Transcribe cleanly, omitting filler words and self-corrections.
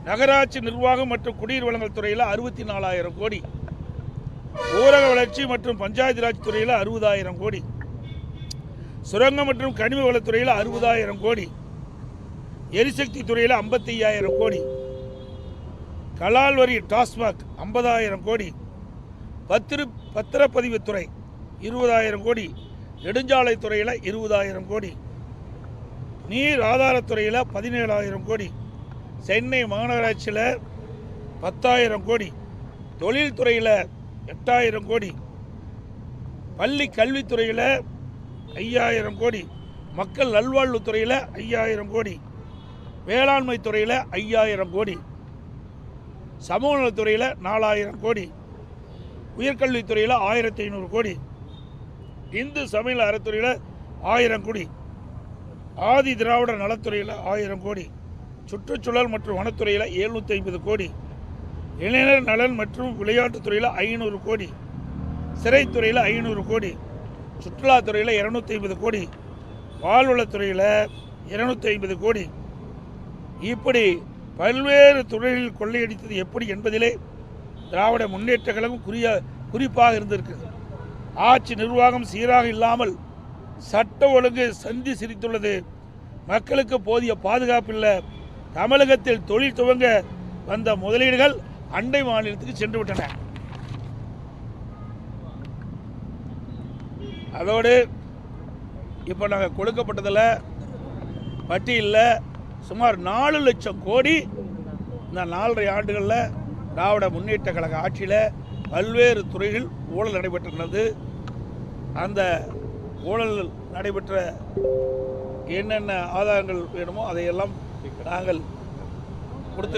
நகராட்சி நிர்வாகம் மற்றும் குடிநீர் வழங்கல் துறையில் 64,000 கோடி, ஊரக வளர்ச்சி மற்றும் பஞ்சாயத்து ராஜ் துறையில் 60,000 கோடி, சுரங்கம் மற்றும் கனிம வளத்துறையில் 60,000 கோடி, எரிசக்தி துறையில் 55,000 கோடி, கலால் வரி டாஸ்மாக் 50,000 கோடி, பத்திரப்பதிவுத்துறை 20,000 கோடி, நெடுஞ்சாலை துறையில் 20,000 கோடி, நீர் ஆதாரத்துறையில் 17,000 கோடி, சென்னை மாநகராட்சியில் 10,000 கோடி, தொழில்துறையில் 8,000 கோடி, பள்ளி கல்வித்துறையில் 5,000 கோடி, மக்கள் நல்வாழ்வுத்துறையில் 5,000 கோடி, வேளாண்மை துறையில் 5,000 கோடி, சமூக நலத்துறையில் 4,000 கோடி, உயர்கல்வித்துறையில் 1,500 கோடி, இந்து சமய அறத்துறையில் 1,000 கோடி, ஆதி திராவிட நலத்துறையில் 1,000 கோடி, சுற்றுச்சூழல் மற்றும் வனத்துறையில் 750 கோடி, இளைஞர் நலன் மற்றும் விளையாட்டுத்துறையில் 500 கோடி, சிறைத்துறையில் 500 கோடி, சுற்றுலாத்துறையில் 250 கோடி, வாழ்வளத்துறையில் 250 கோடி, இப்படி பல்வேறு துறைகளில் கொள்ளையடித்தது எப்படி என்பதிலே திராவிட முன்னேற்ற கழகம் குறிப்பாக இருந்திருக்கு. ஆட்சி நிர்வாகம் சீராக இல்லாமல் சட்ட ஒழுங்கு சந்தி சிரித்துள்ளது. மக்களுக்கு போதிய பாதுகாப்பு இல்லை. தமிழகத்தில் தொழில் துவங்க வந்த முதலீடுகள் அண்டை மாநிலத்துக்கு சென்று விட்டன. அதோடு இப்போ நாங்கள் கொடுக்கப்பட்டதில் பட்டியலில் சுமார் 4 லட்சம் கோடி இந்த 4.5 ஆண்டுகளில் திராவிட முன்னேற்ற கழக ஆட்சியில் பல்வேறு துறைகளில் ஊழல் நடைபெற்றிருக்கிறது. அந்த ஊழல் நடைபெற்ற என்னென்ன ஆதாரங்கள் வேணுமோ அதையெல்லாம் நாங்கள் கொடுத்திருக்கிறோம்.